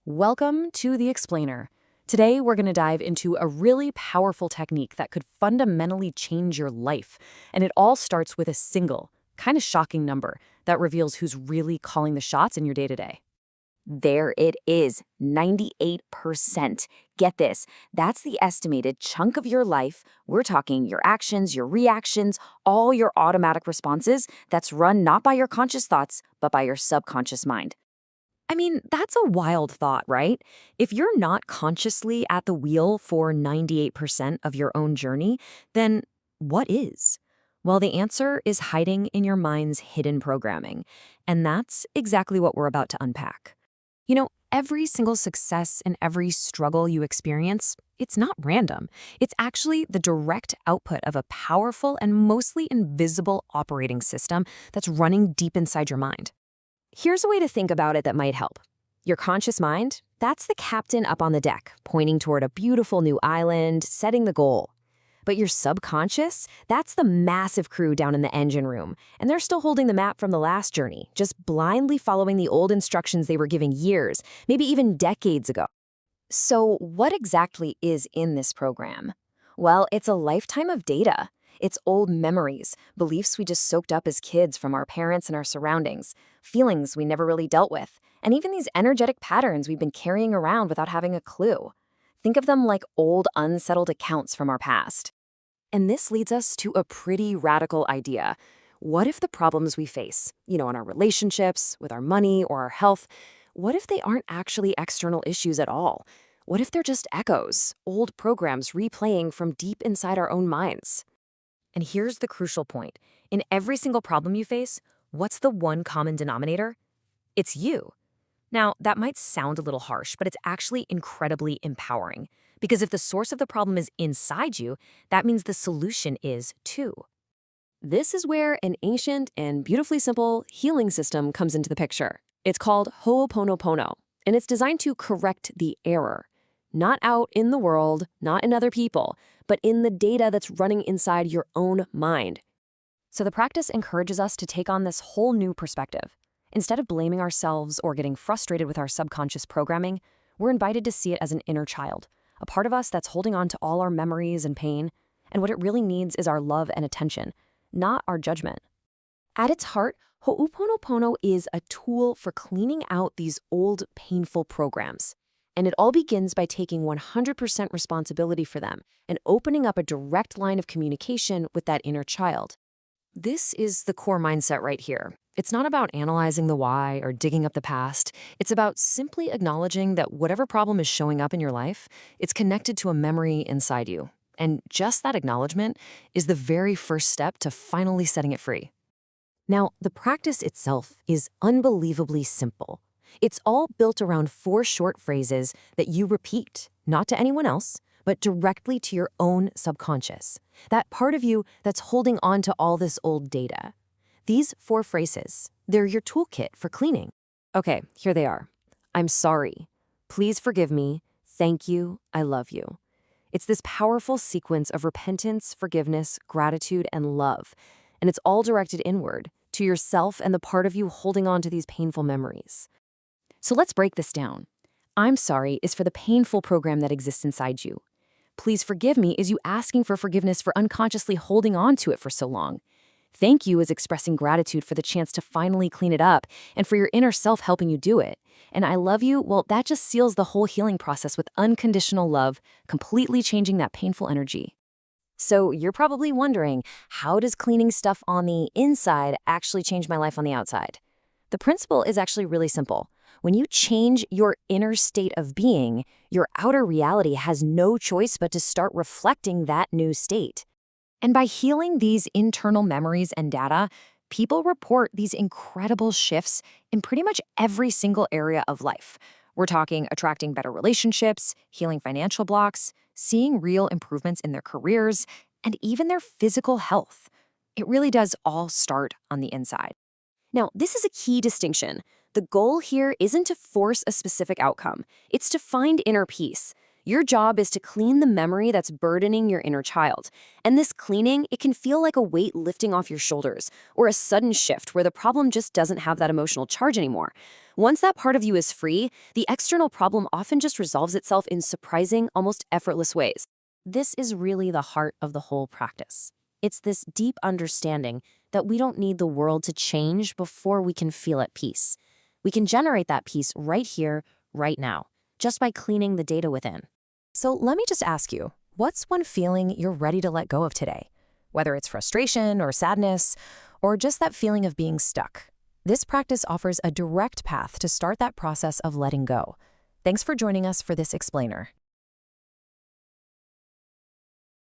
Welcome to The Explainer. Today, we're going to dive into a really powerful technique that could fundamentally change your life. And it all starts with a single, kind of shocking number that reveals who's really calling the shots in your day-to-day. There it is, 98%. Get this, that's the estimated chunk of your life. We're talking your actions, your reactions, all your automatic responses that's run not by your conscious thoughts, but by your subconscious mind. I mean, that's a wild thought, right? If you're not consciously at the wheel for 98% of your own journey, then what is? Well, the answer is hiding in your mind's hidden programming. And that's exactly what we're about to unpack. You know, every single success and every struggle you experience, it's not random. It's actually the direct output of a powerful and mostly invisible operating system that's running deep inside your mind. Here's a way to think about it that might help. Your conscious mind, that's the captain up on the deck, pointing toward a beautiful new island, setting the goal. But your subconscious, that's the massive crew down in the engine room, and they're still holding the map from the last journey, just blindly following the old instructions they were given years, maybe even decades ago. So what exactly is in this program? Well, it's a lifetime of data. It's old memories, beliefs we just soaked up as kids from our parents and our surroundings, feelings we never really dealt with, and even these energetic patterns we've been carrying around without having a clue. Think of them like old, unsettled accounts from our past. And this leads us to a pretty radical idea. What if the problems we face, in our relationships, with our money, or our health, what if they aren't actually external issues at all? What if they're just echoes, old programs replaying from deep inside our own minds? And here's the crucial point. In every single problem you face, what's the one common denominator? It's you. Now, that might sound a little harsh, but it's actually incredibly empowering. Because if the source of the problem is inside you, that means the solution is too. This is where an ancient and beautifully simple healing system comes into the picture. It's called Ho'oponopono, and it's designed to correct the error. Not out in the world, not in other people, but in the data that's running inside your own mind. So the practice encourages us to take on this whole new perspective. Instead of blaming ourselves or getting frustrated with our subconscious programming, we're invited to see it as an inner child, a part of us that's holding on to all our memories and pain, and what it really needs is our love and attention, not our judgment. At its heart, Ho'oponopono is a tool for cleaning out these old, painful programs. And it all begins by taking 100% responsibility for them and opening up a direct line of communication with that inner child. This is the core mindset right here. It's not about analyzing the why or digging up the past. It's about simply acknowledging that whatever problem is showing up in your life, it's connected to a memory inside you. And just that acknowledgement is the very first step to finally setting it free. Now, the practice itself is unbelievably simple. It's all built around 4 short phrases that you repeat, not to anyone else, but directly to your own subconscious, that part of you that's holding on to all this old data. These 4 phrases, they're your toolkit for cleaning. Okay, here they are. I'm sorry. Please forgive me. Thank you. I love you. It's this powerful sequence of repentance, forgiveness, gratitude, and love. And it's all directed inward, to yourself and the part of you holding on to these painful memories. So let's break this down. I'm sorry is for the painful program that exists inside you. Please forgive me is you asking for forgiveness for unconsciously holding on to it for so long. Thank you is expressing gratitude for the chance to finally clean it up and for your inner self helping you do it. And I love you, well, that just seals the whole healing process with unconditional love, completely changing that painful energy. So you're probably wondering, how does cleaning stuff on the inside actually change my life on the outside? The principle is actually really simple. When you change your inner state of being, your outer reality has no choice but to start reflecting that new state. And by healing these internal memories and data, people report these incredible shifts in pretty much every single area of life. We're talking attracting better relationships, healing financial blocks, seeing real improvements in their careers, and even their physical health. It really does all start on the inside. Now, this is a key distinction. The goal here isn't to force a specific outcome. It's to find inner peace. Your job is to clean the memory that's burdening your inner child. And this cleaning, it can feel like a weight lifting off your shoulders or a sudden shift where the problem just doesn't have that emotional charge anymore. Once that part of you is free, the external problem often just resolves itself in surprising, almost effortless ways. This is really the heart of the whole practice. It's this deep understanding that we don't need the world to change before we can feel at peace. We can generate that peace right here, right now, just by cleaning the data within. So let me just ask you, what's one feeling you're ready to let go of today? Whether it's frustration or sadness, or just that feeling of being stuck. This practice offers a direct path to start that process of letting go. Thanks for joining us for this explainer.